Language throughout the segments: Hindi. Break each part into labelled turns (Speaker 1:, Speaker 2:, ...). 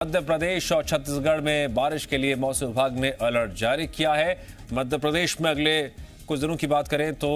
Speaker 1: मध्य प्रदेश और छत्तीसगढ़ में बारिश के लिए मौसम विभाग ने अलर्ट जारी किया है। मध्य प्रदेश में अगले कुछ दिनों की बात करें तो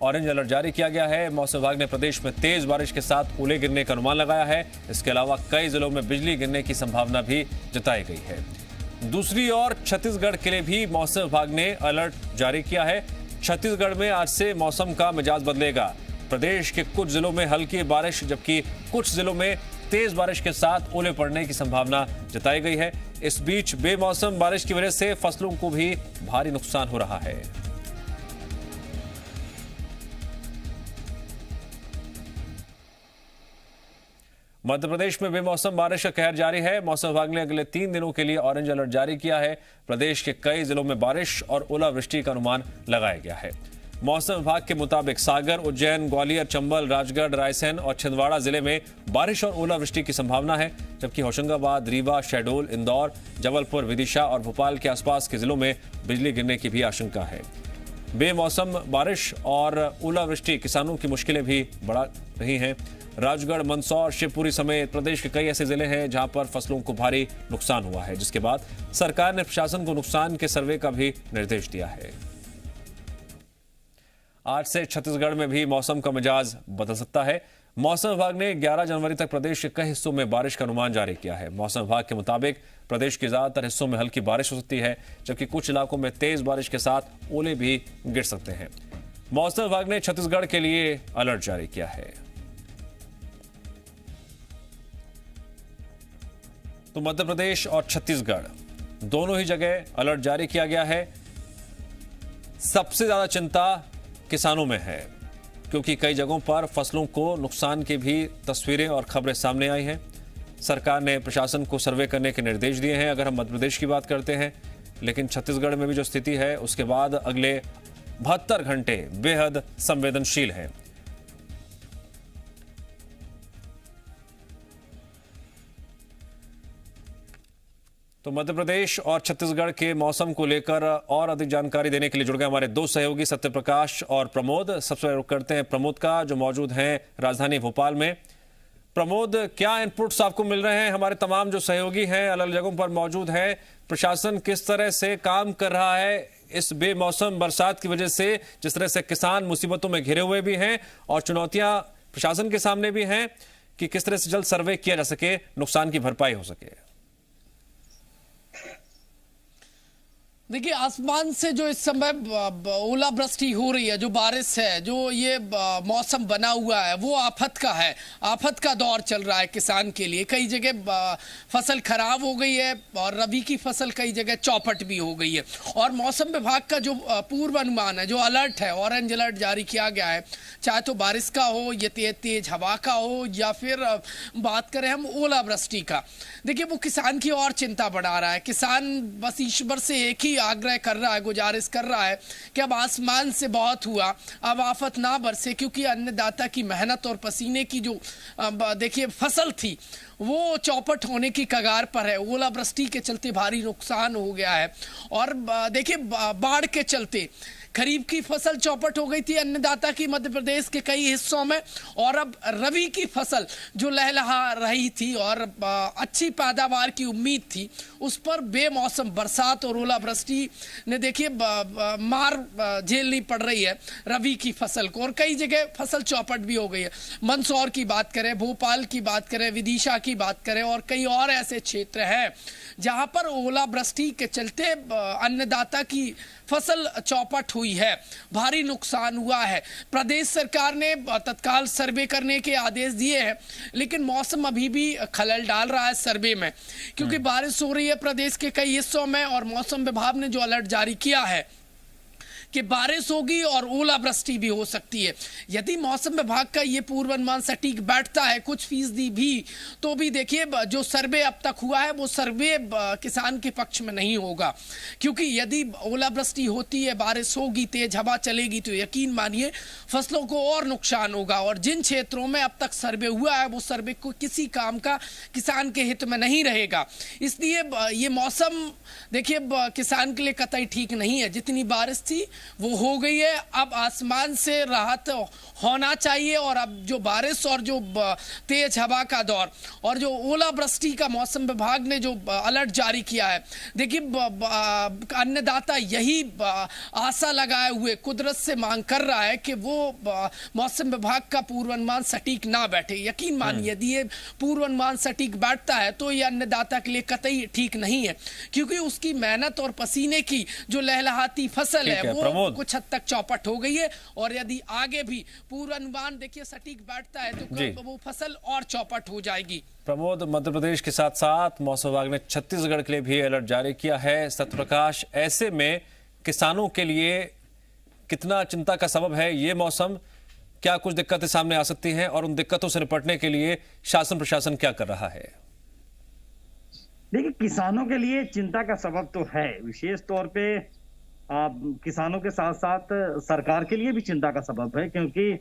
Speaker 1: ऑरेंज अलर्ट जारी किया गया है। मौसम विभाग ने प्रदेश में तेज बारिश के साथ ओले गिरने का अनुमान लगाया है। इसके अलावा कई जिलों में बिजली गिरने की संभावना भी जताई गई है। दूसरी ओर छत्तीसगढ़ के लिए भी मौसम विभाग ने अलर्ट जारी किया है। छत्तीसगढ़ में आज से मौसम का मिजाज बदलेगा। प्रदेश के कुछ जिलों में हल्की बारिश जबकि कुछ जिलों में तेज बारिश के साथ ओले पड़ने की संभावना जताई गई है। इस बीच बेमौसम बारिश की वजह से फसलों को भी भारी नुकसान हो रहा है। मध्य प्रदेश में बेमौसम बारिश का कहर जारी है। मौसम विभाग ने अगले 3 दिनों के लिए ऑरेंज अलर्ट जारी किया है। प्रदेश के कई जिलों में बारिश और ओलावृष्टि का अनुमान लगाया गया है। मौसम विभाग के मुताबिक सागर, उज्जैन, ग्वालियर, चंबल, राजगढ़, रायसेन और छिंदवाड़ा जिले में बारिश और ओलावृष्टि की संभावना है, जबकि होशंगाबाद, रीवा, शहडोल, इंदौर, जबलपुर, विदिशा और भोपाल के आसपास के जिलों में बिजली गिरने की भी आशंका है। बेमौसम बारिश और ओलावृष्टि किसानों की मुश्किलें भी बढ़ा रही हैं। राजगढ़, मंदसौर, शिवपुरी समेत प्रदेश के कई ऐसे जिले हैं जहां पर फसलों को भारी नुकसान हुआ है, जिसके बाद सरकार ने प्रशासन को नुकसान के सर्वे का भी निर्देश दिया है। आज से छत्तीसगढ़ में भी मौसम का मिजाज बदल सकता है। मौसम विभाग ने 11 जनवरी तक प्रदेश के कई हिस्सों में बारिश का अनुमान जारी किया है। मौसम विभाग के मुताबिक प्रदेश के ज्यादातर हिस्सों में हल्की बारिश हो सकती है, जबकि कुछ इलाकों में तेज बारिश के साथ ओले भी गिर सकते हैं। मौसम विभाग ने छत्तीसगढ़ के लिए अलर्ट जारी किया है। तो मध्य प्रदेश और छत्तीसगढ़ दोनों ही जगह अलर्ट जारी किया गया है। सबसे ज्यादा चिंता किसानों में है, क्योंकि कई जगहों पर फसलों को नुकसान की भी तस्वीरें और खबरें सामने आई हैं। सरकार ने प्रशासन को सर्वे करने के निर्देश दिए हैं अगर हम मध्य प्रदेश की बात करते हैं, लेकिन छत्तीसगढ़ में भी जो स्थिति है उसके बाद अगले 72 घंटे बेहद संवेदनशील है। तो मध्य प्रदेश और छत्तीसगढ़ के मौसम को लेकर और अधिक जानकारी देने के लिए जुड़ गए हमारे दो सहयोगी सत्यप्रकाश और प्रमोद। सबसे पहले करते हैं प्रमोद का, जो मौजूद हैं राजधानी भोपाल में। प्रमोद, क्या इनपुट्स आपको मिल रहे हैं? हमारे तमाम जो सहयोगी हैं अलग अलग जगहों पर मौजूद हैं, प्रशासन किस तरह से काम कर रहा है इस बेमौसम बरसात की वजह से, जिस तरह से किसान मुसीबतों में घिरे हुए भी हैं और चुनौतियां प्रशासन के सामने भी हैं कि किस तरह से जल्द सर्वे किया जा सके, नुकसान की भरपाई हो सके?
Speaker 2: देखिए, आसमान से जो इस समय ओलावृष्टि हो रही है, जो बारिश है, जो ये मौसम बना हुआ है, वो आफत का है। आफत का दौर चल रहा है किसान के लिए। कई जगह फसल खराब हो गई है और रबी की फसल कई जगह चौपट भी हो गई है। और मौसम विभाग का जो पूर्वानुमान है, जो अलर्ट है, ऑरेंज अलर्ट जारी किया गया है, चाहे तो बारिश का हो, ये तेज हवा का हो, या फिर बात करें हम ओलावृष्टि का, देखिए वो किसान की और चिंता बढ़ा रहा है। किसान बस ईश्वर से एक ही आग्रह कर रहा है, गुजारिश कर रहा है कि अब आसमान से बहुत हुआ, अब आफत ना बरसे, क्योंकि अन्नदाता की मेहनत और पसीने की जो देखिए फसल थी वो चौपट होने की कगार पर है। ओलावृष्टि के चलते भारी नुकसान हो गया है और देखिए बाढ़ के चलते खरीफ की फसल चौपट हो गई थी अन्नदाता की मध्य प्रदेश के कई हिस्सों में, और अब रबी की फसल जो लहलहा रही थी और अच्छी पैदावार की उम्मीद थी, उस पर बेमौसम बरसात और ओलावृष्टि ने देखिए मार झेलनी पड़ रही है रबी की फसल को, और कई जगह फसल चौपट भी हो गई है। मंदसौर की बात करें, भोपाल की बात करें, विदिशा की बात करें, और कई और ऐसे क्षेत्र हैं जहां पर ओलावृष्टि के चलते अन्नदाता की फसल चौपट हुई है, भारी नुकसान हुआ है। प्रदेश सरकार ने तत्काल सर्वे करने के आदेश दिए हैं, लेकिन मौसम अभी भी खलल डाल रहा है सर्वे में, क्योंकि बारिश हो रही है प्रदेश के कई हिस्सों में, और मौसम विभाग ने जो अलर्ट जारी किया है कि बारिश होगी और ओलावृष्टि भी हो सकती है। यदि मौसम विभाग का ये पूर्वानुमान सटीक बैठता है कुछ फीसदी भी, तो भी देखिए जो सर्वे अब तक हुआ है वो सर्वे किसान के पक्ष में नहीं होगा, क्योंकि यदि ओलावृष्टि होती है, बारिश होगी, तेज हवा चलेगी, तो यकीन मानिए फसलों को और नुकसान होगा। और जिन क्षेत्रों में अब तक सर्वे हुआ है वो सर्वे को किसी काम का किसान के हित में नहीं रहेगा। इसलिए ये मौसम देखिए किसान के लिए कतई ठीक नहीं है। जितनी बारिश थी वो हो गई है। अब आसमान से राहत होना चाहिए और अब जो बारिश और जो तेज हवा का दौर और जो ओलावृष्टि का मौसम विभाग ने जो अलर्ट जारी किया है, देखिए अन्नदाता यही आशा लगाए हुए कुदरत से मांग कर रहा है कि वो मौसम विभाग का पूर्वानुमान सटीक ना बैठे। यकीन मानिए यदि ये पूर्वानुमान सटीक बैठता है तो ये अन्नदाता के लिए कतई ठीक नहीं है, क्योंकि उसकी मेहनत और पसीने की जो लहलहाती फसल है वो कुछ हद तक चौपट हो गई है। और यदि आगे भी पूर्वानुमान देखिए सटीक बैठता है तो वो फसल और चौपट हो जाएगी।
Speaker 1: प्रमोद, मध्य प्रदेश के साथ साथ मौसम विभाग ने छत्तीसगढ़ के लिए भी अलर्ट जारी किया है। सत्यप्रकाश, ऐसे में किसानों के लिए कितना चिंता का सबब है ये मौसम? क्या कुछ दिक्कतें सामने आ सकती हैं और उन दिक्कतों से निपटने के लिए शासन प्रशासन क्या कर रहा है?
Speaker 3: देखिए, किसानों के लिए चिंता का सबब तो है, विशेष तौर पे किसानों के साथ साथ सरकार के लिए भी चिंता का सबब है, क्योंकि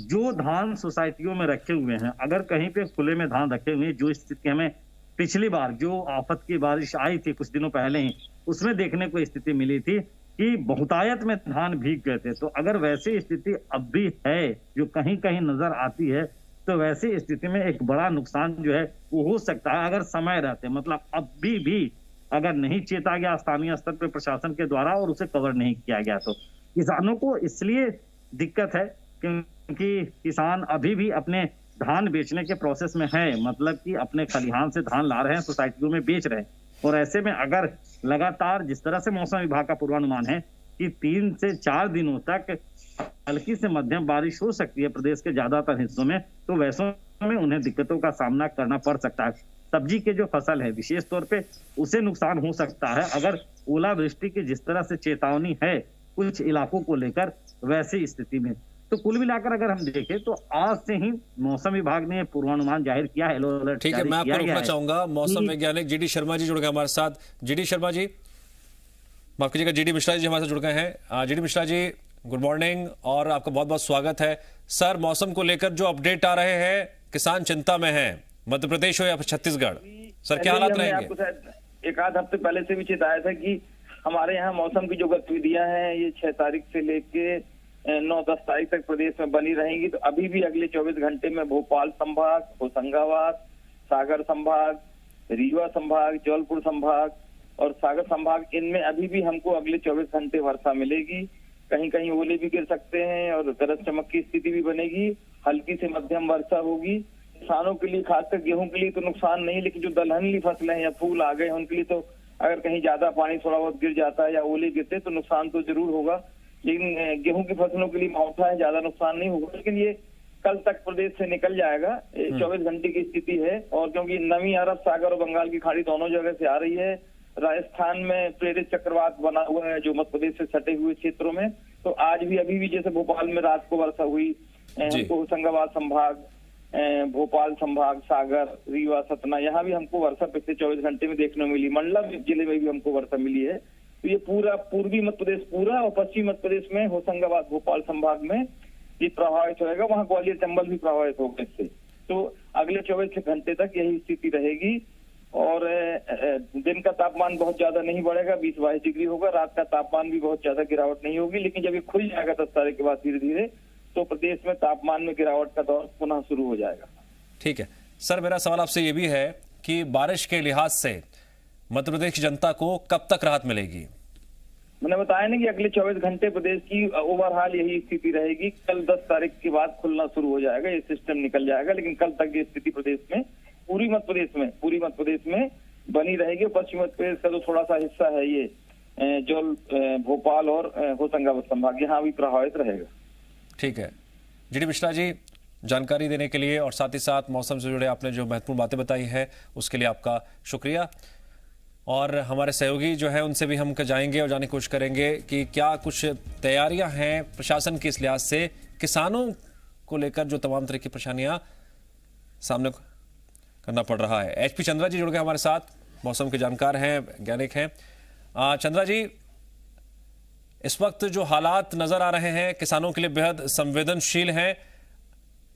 Speaker 3: जो धान सोसाइटियों में रखे हुए हैं, अगर कहीं पे खुले में धान रखे हुए हैं, जो स्थिति हमें पिछली बार जो आफत की बारिश आई थी कुछ दिनों पहले ही, उसमें देखने को स्थिति मिली थी कि बहुतायत में धान भीग गए थे। तो अगर वैसी स्थिति अब भी है जो कहीं कहीं नजर आती है, तो वैसी स्थिति में एक बड़ा नुकसान जो है वो हो सकता है अगर समय रहते, मतलब अब भी अगर नहीं चेता गया स्थानीय स्तर पर प्रशासन के द्वारा और उसे कवर नहीं किया गया। तो किसानों को इसलिए दिक्कत है क्योंकि किसान अभी भी अपने धान बेचने के प्रोसेस में है, मतलब कि अपने खलिहान से धान ला रहे हैं, सोसाइटियों में बेच रहे हैं। और ऐसे में अगर लगातार जिस तरह से मौसम विभाग का पूर्वानुमान है कि 3 से 4 दिनों तक हल्की से मध्यम बारिश हो सकती है प्रदेश के ज्यादातर हिस्सों में, तो वैसों में उन्हें दिक्कतों का सामना करना पड़ सकता है। सब्जी के जो फसल है विशेष तौर पे उसे नुकसान हो सकता है अगर ओलावृष्टि की जिस तरह से चेतावनी है कुछ इलाकों को लेकर वैसी स्थिति में। तो कुल मिलाकर अगर हम देखें तो आज से ही मौसम विभाग ने पूर्वानुमान जाहिर किया है, येलो अलर्ट।
Speaker 1: ठीक है, मैं आपको रोकना चाहूंगा। मौसम वैज्ञानिक जीडी शर्मा जी जुड़ गए हमारे साथ। जीडी शर्मा जी, माफ कीजिएगा, जीडी मिश्रा जी हमारे साथ जुड़ गए हैं। GD Mishra ji, good morning और आपका बहुत बहुत स्वागत है। सर, मौसम को लेकर जो अपडेट आ रहे हैं, किसान चिंता में है, मध्य प्रदेश हो या छत्तीसगढ़, सर क्या हालात रहेंगे?
Speaker 4: एक आध हफ्ते पहले से भी चेताया था कि हमारे यहाँ मौसम की जो गतिविधियां हैं ये 6 तारीख से लेके 9-10 तारीख तक प्रदेश में बनी रहेंगी। तो अभी भी अगले 24 घंटे में भोपाल संभाग, होशंगाबाद, सागर संभाग, रीवा संभाग, जौनपुर संभाग और सागर संभाग, इनमें अभी भी हमको अगले 24 घंटे वर्षा मिलेगी। कहीं कहीं ओले भी गिर सकते हैं और गरज चमक की स्थिति भी बनेगी। हल्की से मध्यम वर्षा होगी। किसानों के लिए, खासकर गेहूं के लिए तो नुकसान नहीं, लेकिन जो दलहनी फसलें या फूल आ गए उनके लिए तो अगर कहीं ज्यादा पानी थोड़ा बहुत गिर जाता है या ओले गिरते तो नुकसान तो जरूर होगा। लेकिन गेहूं की फसलों के लिए मावठा है, ज्यादा नुकसान नहीं होगा। लेकिन ये कल तक प्रदेश से निकल जाएगा। 24 घंटे की स्थिति है। और क्योंकि नमी अरब सागर और बंगाल की खाड़ी दोनों जगह से आ रही है, राजस्थान में प्रेरित चक्रवात बना हुआ है जो मध्य प्रदेश से सटे हुए क्षेत्रों में, तो आज भी अभी भी जैसे भोपाल में रात को वर्षा हुई, हमको होशंगाबाद संभाग, भोपाल संभाग, सागर, रीवा, सतना, यहाँ भी हमको वर्षा पिछले 24 घंटे में देखने को मिली। मंडला जिले में भी हमको वर्षा मिली है। तो ये पूरा पूर्वी मध्य प्रदेश पूरा और पश्चिमी मध्य प्रदेश में होशंगाबाद, भोपाल संभाग में ये प्रभावित होगा। वहाँ ग्वालियर, चंबल भी प्रभावित होगा इससे। तो अगले 24 घंटे तक यही स्थिति रहेगी। और दिन का तापमान बहुत ज्यादा नहीं बढ़ेगा, 20-22 डिग्री होगा। रात का तापमान भी बहुत ज्यादा गिरावट नहीं होगी। लेकिन जब ये खुल जाएगा 10 तारीख के बाद धीरे धीरे, तो प्रदेश में तापमान में गिरावट का दौर पुनः शुरू हो जाएगा।
Speaker 1: ठीक है सर, मेरा सवाल आपसे ये भी है कि बारिश के लिहाज से मध्य प्रदेश की जनता को कब तक राहत मिलेगी?
Speaker 4: मैंने बताया ना कि अगले 24 घंटे प्रदेश की ओवरऑल यही स्थिति रहेगी। कल 10 तारीख के बाद खुलना शुरू हो जाएगा, ये सिस्टम निकल जाएगा। लेकिन कल तक ये स्थिति प्रदेश में पूरी मध्य प्रदेश में बनी रहेगी। पश्चिम मध्य प्रदेश का जो थोड़ा सा हिस्सा है ये जो भोपाल और होशंगाबाद संभाग, यहाँ भी प्रभावित रहेगा।
Speaker 1: ठीक है जीडी मिश्रा जी, जानकारी देने के लिए और साथ ही साथ मौसम से जुड़े आपने जो महत्वपूर्ण बातें बताई है उसके लिए आपका शुक्रिया। और हमारे सहयोगी जो है उनसे भी हम जाएंगे और जानने की कोशिश करेंगे कि क्या कुछ तैयारियां हैं प्रशासन की इस लिहाज से किसानों को लेकर जो तमाम तरह की परेशानियां सामने करना पड़ रहा है। एचपी चंद्रा जी जुड़ गए हमारे साथ, मौसम के जानकार हैं, वैज्ञानिक हैं। चंद्रा जी, इस वक्त जो हालात नजर आ रहे हैं किसानों के लिए बेहद संवेदनशील हैं।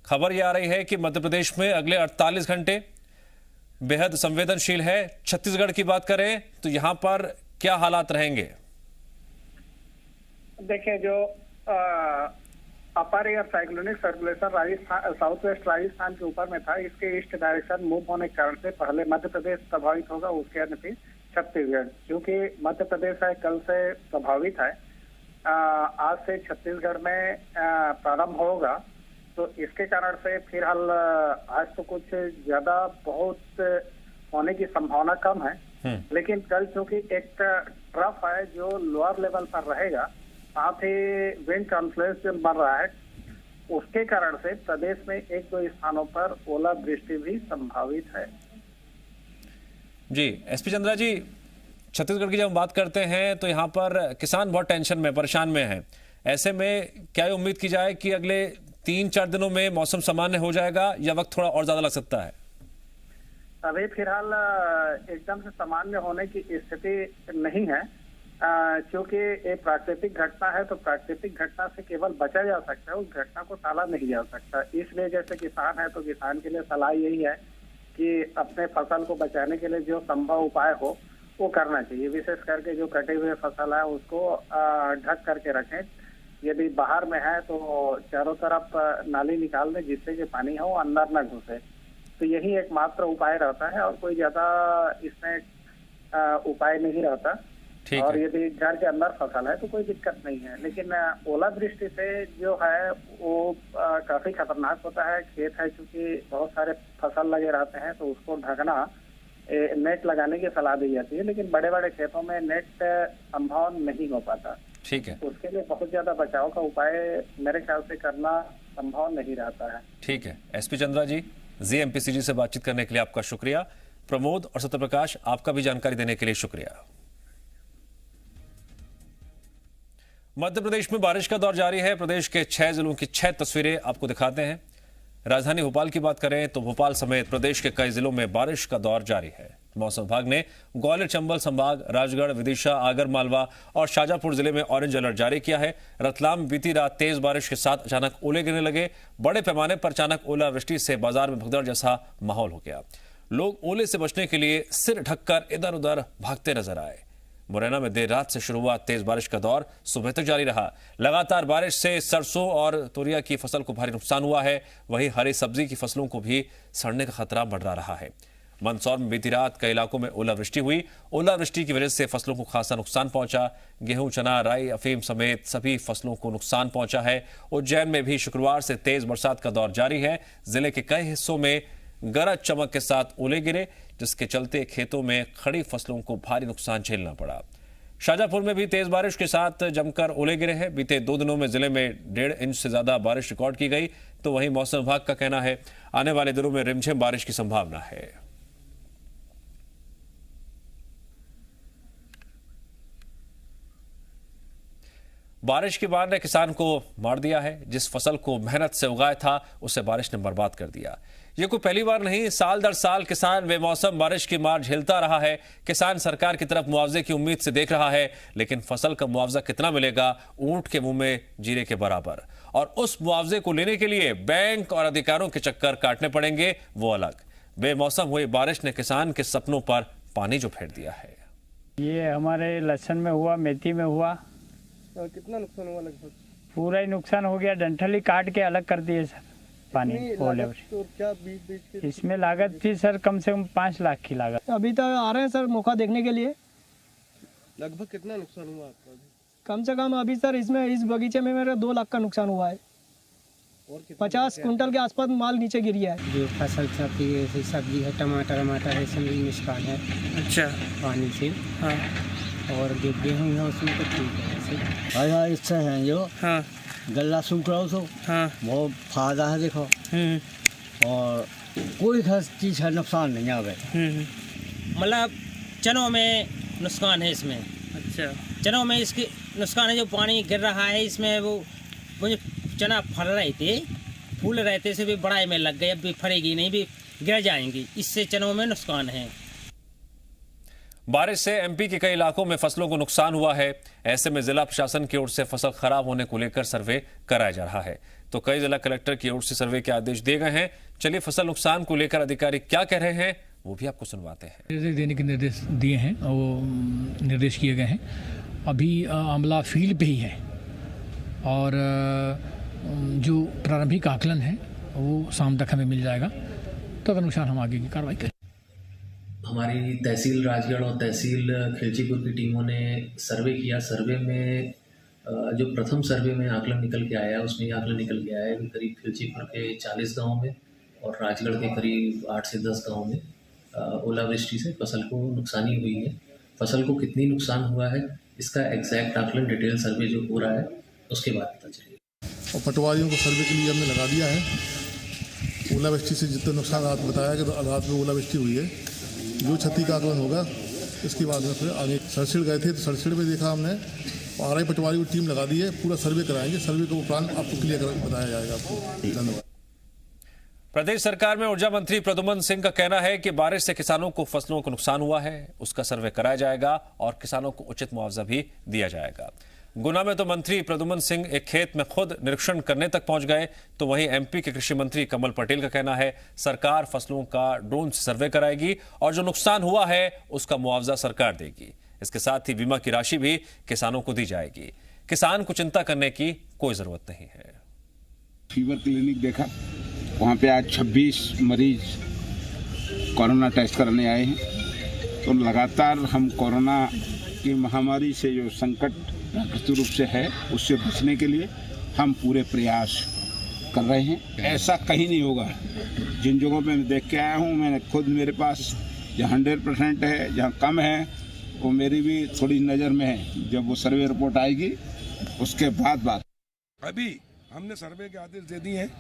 Speaker 1: खबर यह आ रही है कि मध्य प्रदेश में अगले 48 घंटे बेहद संवेदनशील है। छत्तीसगढ़ की बात करें तो यहां पर क्या हालात रहेंगे?
Speaker 5: देखिए, जो अपर air cyclonic circulation Rajasthan, south west Rajasthan के ऊपर में था, इसके ईस्ट डायरेक्शन मूव होने के कारण से पहले मध्य प्रदेश प्रभावित होगा, उसके अन्य फिर छत्तीसगढ़। क्योंकि मध्य प्रदेश है कल से प्रभावित है, आज से छत्तीसगढ़ में प्रारंभ होगा, तो इसके कारण से फिलहाल आज तो कुछ ज्यादा बहुत होने की संभावना कम है। लेकिन कल चूंकि एक ट्रफ है जो लोअर लेवल पर रहेगा, साथ ही विंड कॉन्फ्लुएंस बन रहा है, उसके कारण से प्रदेश में एक दो स्थानों पर ओलावृष्टि भी संभावित है।
Speaker 1: जी एसपी चंद्रा जी, छत्तीसगढ़ की जब हम बात करते हैं तो यहाँ पर किसान बहुत टेंशन में, परेशान में है। ऐसे में क्या ये उम्मीद की जाए कि अगले 3-4 दिनों में मौसम सामान्य हो जाएगा या वक्त थोड़ा और ज्यादा लग सकता है?
Speaker 5: अभी फिलहाल एकदम से सामान्य होने की स्थिति नहीं है, क्योंकि ये प्राकृतिक घटना है, तो प्राकृतिक घटना से केवल बचा जा सकता है, उस घटना को टाला नहीं जा सकता। इसलिए जैसे किसान है तो किसान के लिए सलाह यही है कि अपने फसल को बचाने के लिए जो संभव उपाय हो वो करना चाहिए। विशेष करके जो कटे हुए फसल है उसको ढक करके रखें। यदि बाहर में है तो चारों तरफ नाली निकाल दें जिससे कि पानी हो अंदर न घुसे। तो यही एकमात्र उपाय रहता है और कोई ज्यादा इसमें उपाय नहीं रहता। और यदि घर के अंदर फसल है तो कोई दिक्कत नहीं है। लेकिन ओलावृष्टि से जो है वो काफी खतरनाक होता है। खेत है चूंकि बहुत सारे फसल लगे रहते हैं तो उसको ढकना, नेट लगाने की सलाह दी जाती है, लेकिन बड़े बड़े खेतों में नेट संभव नहीं हो पाता।
Speaker 1: ठीक है,
Speaker 5: उसके लिए बहुत ज्यादा बचाव का उपाय मेरे ख्याल से करना संभव नहीं रहता है।
Speaker 1: ठीक है एसपी चंद्रा जी, ZMPCG से बातचीत करने के लिए आपका शुक्रिया। प्रमोद और सत्यप्रकाश, आपका भी जानकारी देने के लिए शुक्रिया। मध्य प्रदेश में बारिश का दौर जारी है। प्रदेश के 6 जिलों की 6 तस्वीरें आपको दिखाते हैं। राजधानी भोपाल की बात करें तो भोपाल समेत प्रदेश के कई जिलों में बारिश का दौर जारी है। मौसम विभाग ने ग्वालियर, चंबल संभाग, राजगढ़, विदिशा, आगर मालवा और शाजापुर जिले में ऑरेंज अलर्ट जारी किया है। रतलाम में बीती रात तेज बारिश के साथ अचानक ओले गिरने लगे। बड़े पैमाने पर अचानक ओलावृष्टि से बाजार में भगदड़ जैसा माहौल हो गया। लोग ओले से बचने के लिए सिर ढककर इधर उधर भागते नजर आए। मुरैना में देर रात से शुरू हुआ तेज बारिश का दौर सुबह तक जारी रहा। लगातार बारिश से सरसों और तुरिया की फसल को भारी नुकसान हुआ है। वहीं हरी सब्जी की फसलों को भी सड़ने का खतरा मंडरा रहा है। मंदसौर में बीती रात कई इलाकों में ओलावृष्टि हुई। ओलावृष्टि की वजह से फसलों को खासा नुकसान पहुंचा। गेहूं, चना, राई, अफीम समेत सभी फसलों को नुकसान पहुंचा है। उज्जैन में भी शुक्रवार से तेज बरसात का दौर जारी है। जिले के कई हिस्सों में गरज चमक के साथ ओले गिरे, जिसके चलते खेतों में खड़ी फसलों को भारी नुकसान झेलना पड़ा। शाजापुर में भी तेज बारिश के साथ जमकर ओले गिरे हैं। बीते 2 दिनों में जिले में 1.5 इंच से ज्यादा बारिश रिकॉर्ड की गई। तो वहीं मौसम विभाग का कहना है आने वाले दिनों में रिमझिम बारिश की संभावना है। बारिश की मार ने किसान को मार दिया है। जिस फसल को मेहनत से उगाया था उसे बारिश ने बर्बाद कर दिया। ये कोई पहली बार नहीं, साल दर साल किसान बेमौसम बारिश की मार झेलता रहा है। किसान सरकार की तरफ मुआवजे की उम्मीद से देख रहा है, लेकिन फसल का मुआवजा कितना मिलेगा, ऊंट के मुंह में जीरे के बराबर। और उस मुआवजे को लेने के लिए बैंक और अधिकारियों के चक्कर काटने पड़ेंगे, वो अलग। बेमौसम हुई बारिश ने किसान के सपनों पर पानी जो फेर दिया है।
Speaker 6: ये हमारे लहसुन में हुआ, मेथी में हुआ।
Speaker 7: और कितना नुकसान हुआ लगभग?
Speaker 6: पूरा ही नुकसान हो गया, डंठल ही काट के अलग कर दिए सर। पानी
Speaker 7: तो क्या बीज के
Speaker 6: इसमें लागत थी सर कम से कम 5 लाख की लागत।
Speaker 8: अभी तो आ रहे हैं सर मौका देखने के लिए।
Speaker 7: लगभग कितना नुकसान हुआ आपका?
Speaker 8: कम से कम अभी सर इसमें इस बगीचे में मेरा 2 लाख का नुकसान हुआ है।
Speaker 7: और
Speaker 8: 50 कुंटल के आसपास माल नीचे गिर गया है।
Speaker 9: जो फसल सबकी सब्जी है, टमाटर है, सब नुकसान है।
Speaker 8: अच्छा,
Speaker 9: पानी से।
Speaker 8: हाँ।
Speaker 9: और जो गेहूँ है उसमें तो ठीक है।
Speaker 10: हाँ इससे हैं जो
Speaker 8: हाँ
Speaker 10: गला सूख रहा हो तो
Speaker 8: हाँ
Speaker 10: बहुत फायदा है देखो। और कोई खास चीज़ है नुकसान नहीं आवे।
Speaker 11: मतलब चनों में नुकसान है इसमें।
Speaker 8: अच्छा,
Speaker 11: चनों में इसके नुकसान है, जो पानी गिर रहा है इसमें वो जो चना फल रहे थे, फूल रहे थे, से भी बड़ाई में लग गए, अब भी फरेगी नहीं, भी गिर जाएंगी। इससे चनों में नुकसान है।
Speaker 1: बारिश से एमपी के कई इलाकों में फसलों को नुकसान हुआ है। ऐसे में जिला प्रशासन की ओर से फसल खराब होने को लेकर सर्वे कराया जा रहा है। तो कई जिला कलेक्टर की ओर से सर्वे के आदेश दिए गए हैं। चलिए फसल नुकसान को लेकर अधिकारी क्या कह रहे हैं वो भी आपको सुनवाते हैं।
Speaker 12: निर्देश देने के निर्देश दिए हैं और वो निर्देश किए गए हैं। अभी अमला फील्ड पे ही है, और जो प्रारंभिक आकलन है वो शाम तक हमें मिल जाएगा, तो अनुसार हम आगे की कार्रवाई करें।
Speaker 13: हमारी तहसील राजगढ़ और तहसील खिलचीपुर की टीमों ने सर्वे किया। सर्वे में जो प्रथम सर्वे में आकलन निकल के आया, उसमें ये आकलन निकल के आया है कि करीब खिलचीपुर के 40 गाँव में और राजगढ़ के करीब 8 से 10 गाँव में ओलावृष्टि से फसल को नुकसानी हुई है। फसल को कितनी नुकसान हुआ है इसका एग्जैक्ट आकलन डिटेल सर्वे जो हो रहा है उसके बाद पता चलेगा।
Speaker 14: और पटवारियों को सर्वे के लिए हमने लगा दिया है। ओलावृष्टि से जितना नुकसान रात बताया कि रात में ओलावृष्टि हुई है, जो क्षति का आकलन होगा इसके बाद में फिर आगे सरसिड़ गए थे तो सरसिड़ में देखा हमने, आरआई पटवारी की टीम लगा दी है, पूरा सर्वे कराएंगे। सर्वे का उपरांत आपको क्लियर बताया जाएगा आपको। धन्यवाद।
Speaker 1: प्रदेश सरकार में ऊर्जा मंत्री प्रद्युम्न सिंह का कहना है कि बारिश से किसानों को फसलों को नुकसान हुआ है, उसका सर्वे कराया जाएगा और किसानों को उचित मुआवजा भी दिया जाएगा। गुना में तो मंत्री प्रद्युम्न सिंह एक खेत में खुद निरीक्षण करने तक पहुंच गए, तो वहीं एमपी के कृषि मंत्री कमल पटेल का कहना है सरकार फसलों का ड्रोन से सर्वे कराएगी और जो नुकसान हुआ है उसका मुआवजा सरकार देगी। इसके साथ ही बीमा की राशि भी किसानों को दी जाएगी। किसान को चिंता करने की कोई जरूरत नहीं है।
Speaker 15: फीवर क्लिनिक देखा, वहाँ पे आज 26 मरीज कोरोना टेस्ट कराने आए हैं। तो लगातार हम कोरोना की महामारी से जो संकट प्राकृतिक रूप से है उससे बचने के लिए हम पूरे प्रयास कर रहे हैं। ऐसा कहीं नहीं होगा। जिन जगहों पे मैं देख के आया हूँ, मैंने खुद मेरे पास जहाँ 100% है, जहाँ कम है वो मेरी भी थोड़ी नज़र में है। जब वो सर्वे रिपोर्ट आएगी उसके बाद बात।
Speaker 16: अभी हमने सर्वे के आदेश दे दिए हैं,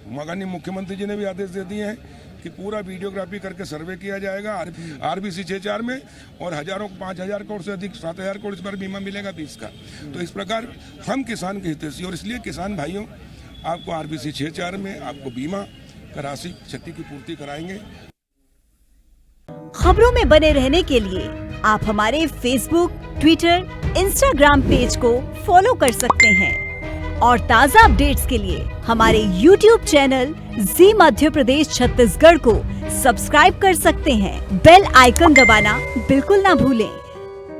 Speaker 16: माननीय मुख्यमंत्री जी ने भी आदेश दे दिए हैं कि पूरा वीडियोग्राफी करके सर्वे किया जाएगा आरबीसी 6-4 में, और हजारों 5,000 करोड़ से अधिक 7,000 करोड़ इस बार बीमा मिलेगा 20 का। तो इस प्रकार हम किसान के हितैषी, और इसलिए किसान भाइयों आपको आरबीसी 6-4 में आपको बीमा का राशि क्षति की पूर्ति कराएंगे।
Speaker 17: खबरों में बने रहने के लिए आप हमारे फेसबुक, ट्विटर, इंस्टाग्राम पेज को फॉलो कर सकते हैं और ताज़ा अपडेट्स के लिए हमारे YouTube चैनल जी मध्य प्रदेश छत्तीसगढ़ को सब्सक्राइब कर सकते हैं। बेल आइकन दबाना बिल्कुल ना भूलें।